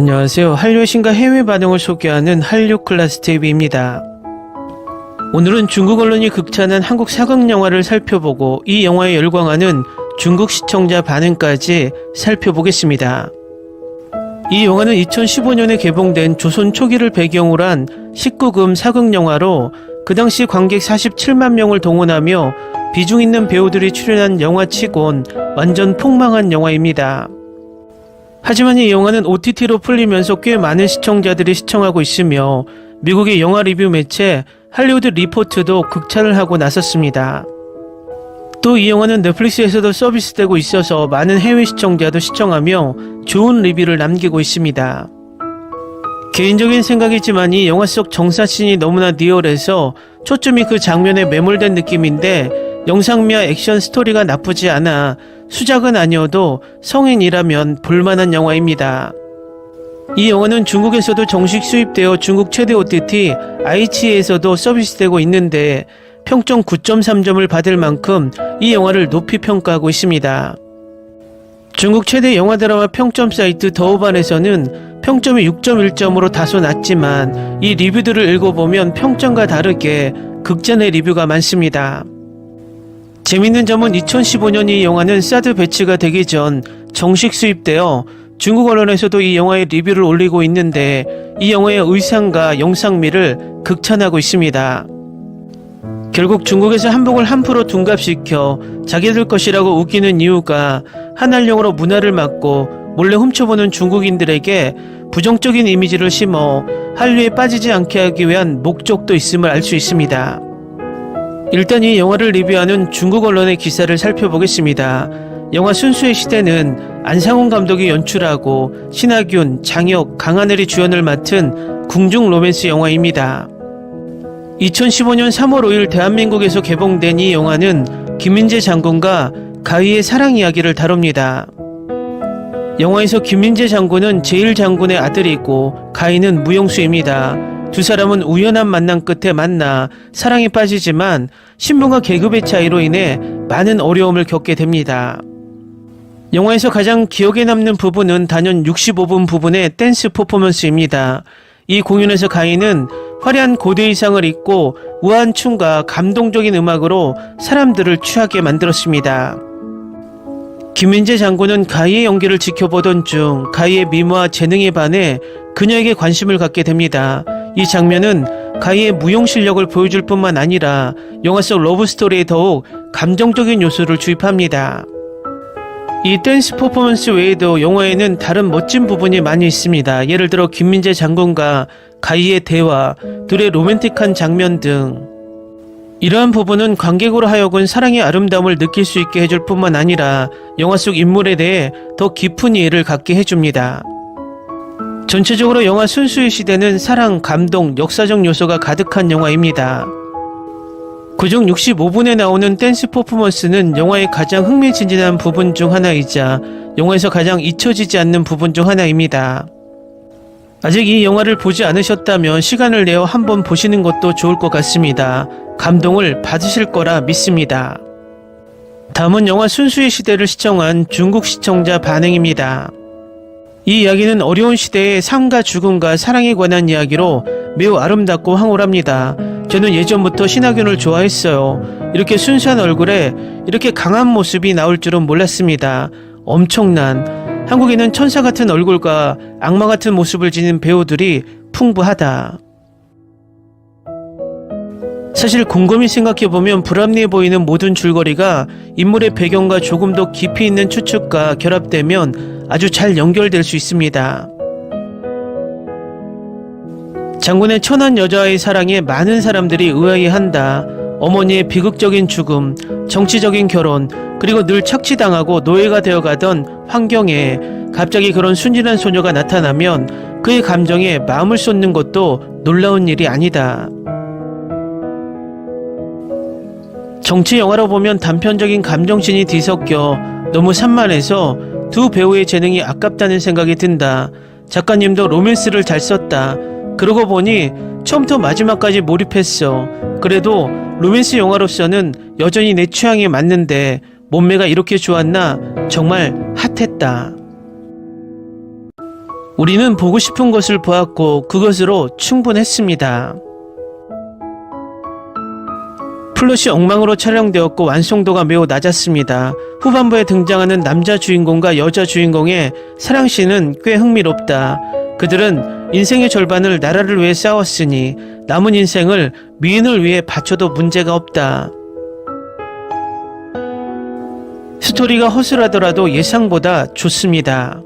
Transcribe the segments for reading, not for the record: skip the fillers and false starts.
안녕하세요. 한류의 신과 해외 반응을 소개하는 한류 클래스 TV입니다. 오늘은 중국 언론이 극찬한 한국 사극 영화를 살펴보고 이 영화에 열광하는 중국 시청자 반응까지 살펴보겠습니다. 이 영화는 2015년에 개봉된 조선 초기를 배경으로 한 19금 사극 영화로 그 당시 관객 47만 명을 동원하며 비중 있는 배우들이 출연한 영화치곤 완전 폭망한 영화입니다. 하지만 이 영화는 OTT로 풀리면서 꽤 많은 시청자들이 시청하고 있으며 미국의 영화 리뷰 매체 할리우드 리포트도 극찬을 하고 나섰습니다. 또 이 영화는 넷플릭스에서도 서비스되고 있어서 많은 해외 시청자도 시청하며 좋은 리뷰를 남기고 있습니다. 개인적인 생각이지만 이 영화 속 정사씬이 너무나 리얼해서 초점이 그 장면에 매몰된 느낌인데 영상미와 액션 스토리가 나쁘지 않아 수작은 아니어도 성인이라면 볼만한 영화입니다. 이 영화는 중국에서도 정식 수입되어 중국 최대 OTT 아이치에서도 서비스되고 있는데 평점 9.3점을 받을 만큼 이 영화를 높이 평가하고 있습니다. 중국 최대 영화 드라마 평점 사이트 더우반에서는 평점이 6.1점으로 다소 낮지만 이 리뷰들을 읽어보면 평점과 다르게 극찬의 리뷰가 많습니다. 재밌는 점은 2015년 이 영화는 사드 배치가 되기 전 정식 수입되어 중국 언론에서도 이 영화의 리뷰를 올리고 있는데 이 영화의 의상과 영상미를 극찬하고 있습니다. 결국 중국에서 한복을 함부로 둔갑시켜 자기들 것이라고 우기는 이유가 한알령으로 문화를 막고 몰래 훔쳐보는 중국인들에게 부정적인 이미지를 심어 한류에 빠지지 않게 하기 위한 목적도 있음을 알 수 있습니다. 일단 이 영화를 리뷰하는 중국 언론의 기사를 살펴보겠습니다. 영화 순수의 시대는 안상훈 감독이 연출하고 신하균, 장혁, 강하늘이 주연을 맡은 궁중 로맨스 영화입니다. 2015년 3월 5일 대한민국에서 개봉된 이 영화는 김민재 장군과 가희의 사랑 이야기를 다룹니다. 영화에서 김민재 장군은 제1장군의 아들이고 가희는 무용수입니다. 두 사람은 우연한 만남 끝에 만나 사랑에 빠지지만 신분과 계급의 차이로 인해 많은 어려움을 겪게 됩니다. 영화에서 가장 기억에 남는 부분은 단연 65분 부분의 댄스 퍼포먼스입니다. 이 공연에서 가희는 화려한 고대 의상을 입고 우아한 춤과 감동적인 음악으로 사람들을 취하게 만들었습니다. 김민재 장군은 가희의 연기를 지켜보던 중 가희의 미모와 재능에 반해 그녀에게 관심을 갖게 됩니다. 이 장면은 가희의 무용 실력을 보여줄 뿐만 아니라 영화 속 러브스토리에 더욱 감정적인 요소를 주입합니다. 이 댄스 퍼포먼스 외에도 영화에는 다른 멋진 부분이 많이 있습니다. 예를 들어 김민재 장군과 가희의 대화, 둘의 로맨틱한 장면 등 이러한 부분은 관객으로 하여금 사랑의 아름다움을 느낄 수 있게 해줄 뿐만 아니라 영화 속 인물에 대해 더 깊은 이해를 갖게 해줍니다. 전체적으로 영화 순수의 시대는 사랑, 감동, 역사적 요소가 가득한 영화입니다. 그중 65분에 나오는 댄스 퍼포먼스는 영화의 가장 흥미진진한 부분 중 하나이자 영화에서 가장 잊혀지지 않는 부분 중 하나입니다. 아직 이 영화를 보지 않으셨다면 시간을 내어 한번 보시는 것도 좋을 것 같습니다. 감동을 받으실 거라 믿습니다. 다음은 영화 순수의 시대를 시청한 중국 시청자 반응입니다. 이 이야기는 어려운 시대의 삶과 죽음과 사랑에 관한 이야기로 매우 아름답고 황홀합니다. 저는 예전부터 신하균을 좋아했어요. 이렇게 순수한 얼굴에 이렇게 강한 모습이 나올 줄은 몰랐습니다. 엄청난, 한국에는 천사 같은 얼굴과 악마 같은 모습을 지닌 배우들이 풍부하다. 사실 곰곰이 생각해보면 불합리해 보이는 모든 줄거리가 인물의 배경과 조금 더 깊이 있는 추측과 결합되면 아주 잘 연결될 수 있습니다. 장군의 천한 여자와의 사랑에 많은 사람들이 의아해한다. 어머니의 비극적인 죽음, 정치적인 결혼, 그리고 늘 착취당하고 노예가 되어가던 환경에 갑자기 그런 순진한 소녀가 나타나면 그의 감정에 마음을 쏟는 것도 놀라운 일이 아니다. 정치 영화로 보면 단편적인 감정씬이 뒤섞여 너무 산만해서 두 배우의 재능이 아깝다는 생각이 든다. 작가님도 로맨스를 잘 썼다. 그러고 보니 처음부터 마지막까지 몰입했어. 그래도 로맨스 영화로서는 여전히 내 취향에 맞는데 몸매가 이렇게 좋았나? 정말 핫했다. 우리는 보고 싶은 것을 보았고 그것으로 충분했습니다. 플롯이 엉망으로 촬영되었고 완성도가 매우 낮았습니다. 후반부에 등장하는 남자 주인공과 여자 주인공의 사랑씬은 꽤 흥미롭다. 그들은 인생의 절반을 나라를 위해 싸웠으니 남은 인생을 미인을 위해 바쳐도 문제가 없다. 스토리가 허술하더라도 예상보다 좋습니다.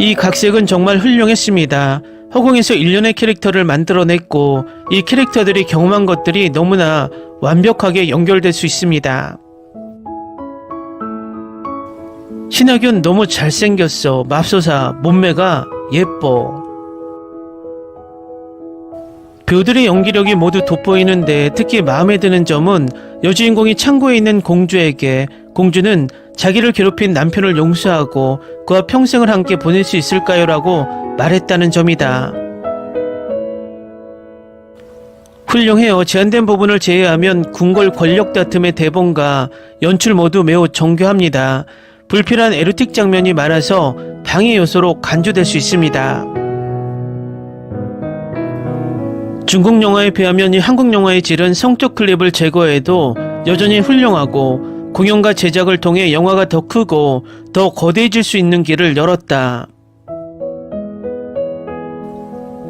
이 각색은 정말 훌륭했습니다. 허공에서 일련의 캐릭터를 만들어냈고 이 캐릭터들이 경험한 것들이 너무나 완벽하게 연결될 수 있습니다. 신하균 너무 잘생겼어. 맙소사 몸매가 예뻐. 배우들의 연기력이 모두 돋보이는데 특히 마음에 드는 점은 여주인공이 창고에 있는 공주에게 공주는 자기를 괴롭힌 남편을 용서하고 그와 평생을 함께 보낼 수 있을까요? 라고 말했다는 점이다. 훌륭해요. 제한된 부분을 제외하면 궁궐 권력 다툼의 대본과 연출 모두 매우 정교합니다. 불필요한 에로틱 장면이 많아서 방해 요소로 간주될 수 있습니다. 중국 영화에 비하면 이 한국 영화의 질은 성적 클립을 제거해도 여전히 훌륭하고 공연과 제작을 통해 영화가 더 크고 더 거대해질 수 있는 길을 열었다.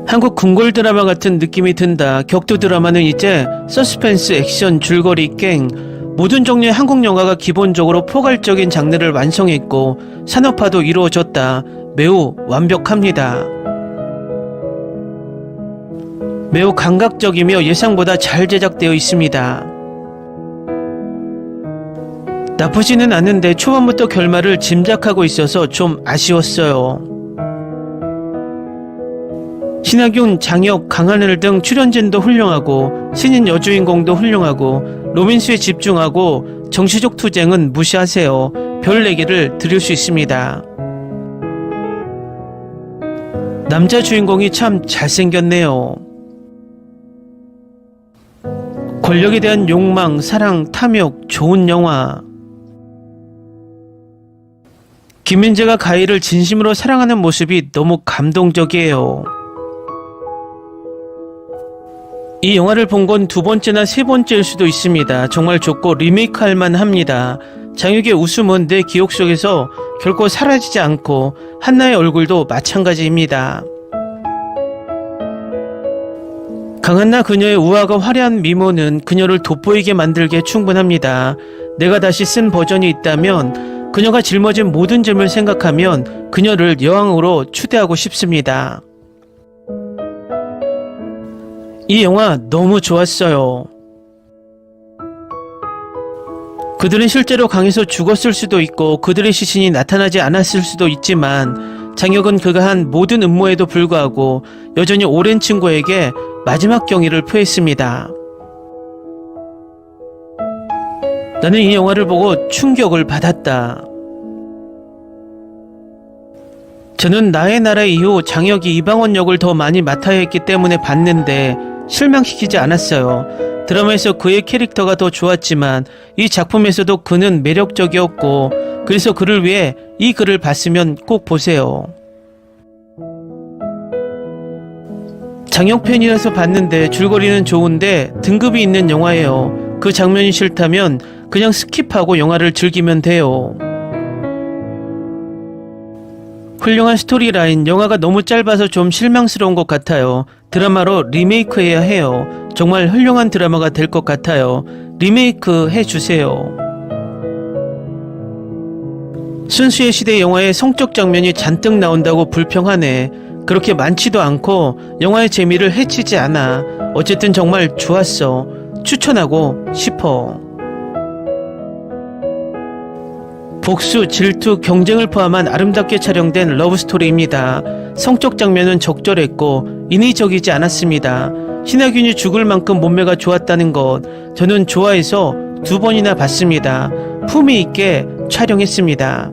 한국 궁궐 드라마 같은 느낌이 든다. 격투 드라마는 이제 서스펜스, 액션, 줄거리, 깽 모든 종류의 한국 영화가 기본적으로 포괄적인 장르를 완성했고 산업화도 이루어졌다. 매우 완벽합니다. 매우 감각적이며 예상보다 잘 제작되어 있습니다. 나쁘지는 않은데 초반부터 결말을 짐작하고 있어서 좀 아쉬웠어요. 신하균, 장혁, 강하늘 등 출연진도 훌륭하고 신인 여주인공도 훌륭하고 로맨스에 집중하고 정치적 투쟁은 무시하세요. 별 4개를 드릴 수 있습니다. 남자 주인공이 참 잘생겼네요. 권력에 대한 욕망, 사랑, 탐욕, 좋은 영화. 김민재가 가희를 진심으로 사랑하는 모습이 너무 감동적이에요. 이 영화를 본 건 2번째나 3번째일 수도 있습니다. 정말 좋고 리메이크할 만합니다. 장혁의 웃음은 내 기억 속에서 결코 사라지지 않고 한나의 얼굴도 마찬가지입니다. 강한나 그녀의 우아가 화려한 미모는 그녀를 돋보이게 만들기에 충분합니다. 내가 다시 쓴 버전이 있다면 그녀가 짊어진 모든 점을 생각하면 그녀를 여왕으로 추대하고 싶습니다. 이 영화 너무 좋았어요. 그들은 실제로 강에서 죽었을 수도 있고 그들의 시신이 나타나지 않았을 수도 있지만 장혁은 그가 한 모든 음모에도 불구하고 여전히 오랜 친구에게 마지막 경의를 표했습니다. 나는 이 영화를 보고 충격을 받았다. 저는 나의 나라 이후 장혁이 이방원 역을 더 많이 맡아야 했기 때문에 봤는데 실망시키지 않았어요. 드라마에서 그의 캐릭터가 더 좋았지만 이 작품에서도 그는 매력적이었고 그래서 그를 위해 이 글을 봤으면 꼭 보세요. 장혁 팬이라서 봤는데 줄거리는 좋은데 등급이 있는 영화예요. 그 장면이 싫다면 그냥 스킵하고 영화를 즐기면 돼요. 훌륭한 스토리라인, 영화가 너무 짧아서 좀 실망스러운 것 같아요. 드라마로 리메이크해야 해요. 정말 훌륭한 드라마가 될 것 같아요. 리메이크 해주세요. 순수의 시대 영화에 성적 장면이 잔뜩 나온다고 불평하네. 그렇게 많지도 않고 영화의 재미를 해치지 않아. 어쨌든 정말 좋았어. 추천하고 싶어. 복수, 질투, 경쟁을 포함한 아름답게 촬영된 러브스토리입니다. 성적 장면은 적절했고 인위적이지 않았습니다. 신하균이 죽을 만큼 몸매가 좋았다는 것 저는 좋아해서 2번이나 봤습니다. 품위 있게 촬영했습니다.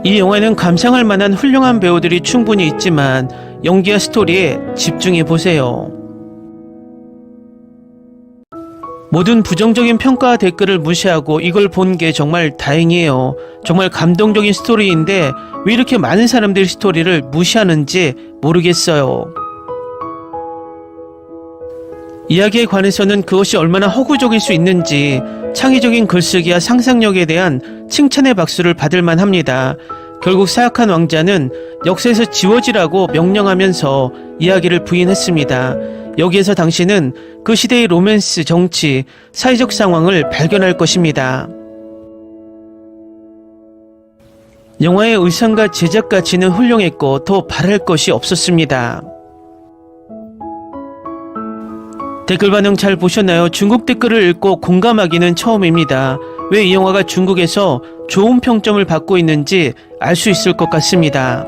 이 영화는 감상할 만한 훌륭한 배우들이 충분히 있지만 연기와 스토리에 집중해 보세요. 모든 부정적인 평가와 댓글을 무시하고 이걸 본 게 정말 다행이에요. 정말 감동적인 스토리인데 왜 이렇게 많은 사람들이 스토리를 무시하는지 모르겠어요. 이야기에 관해서는 그것이 얼마나 허구적일 수 있는지 창의적인 글쓰기와 상상력에 대한 칭찬의 박수를 받을 만합니다. 결국 사악한 왕자는 역사에서 지워지라고 명령하면서 이야기를 부인했습니다. 여기에서 당신은 그 시대의 로맨스, 정치, 사회적 상황을 발견할 것입니다. 영화의 의상과 제작 가치는 훌륭했고 더 바랄 것이 없었습니다. 댓글 반응 잘 보셨나요? 중국 댓글을 읽고 공감하기는 처음입니다. 왜 이 영화가 중국에서 좋은 평점을 받고 있는지 알 수 있을 것 같습니다.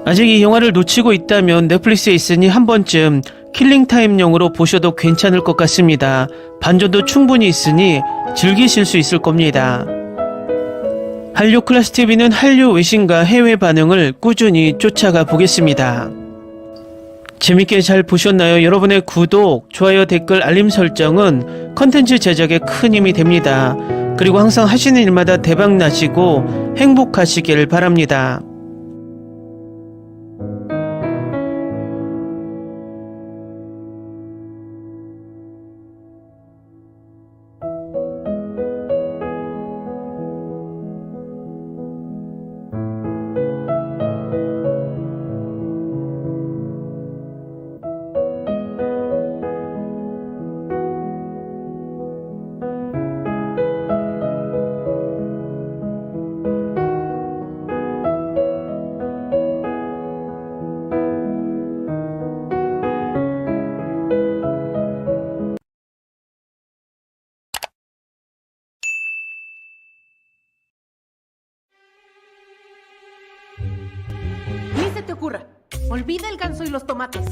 아직 이 영화를 놓치고 있다면 넷플릭스에 있으니 한 번쯤 킬링타임용으로 보셔도 괜찮을 것 같습니다. 반전도 충분히 있으니 즐기실 수 있을 겁니다. 한류 클래스 TV는 한류 외신과 해외 반응을 꾸준히 쫓아가 보겠습니다. 재밌게 잘 보셨나요? 여러분의 구독, 좋아요, 댓글, 알림 설정은 컨텐츠 제작에 큰 힘이 됩니다. 그리고 항상 하시는 일마다 대박 나시고 행복하시길 바랍니다. Ni se te ocurra. Olvida el ganso y los tomates.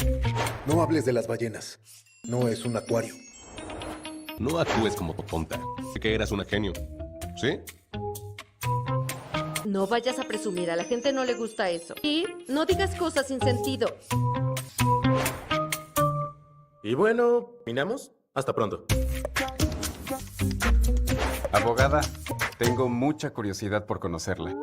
No hables de las ballenas. No es un acuario. No actúes como tonta. Sé que eras una genio. ¿Sí? No vayas a presumir, a la gente no le gusta eso. Y no digas cosas sin sentido. Y bueno, ¿minamos? Hasta pronto. Abogada, tengo mucha curiosidad por conocerla.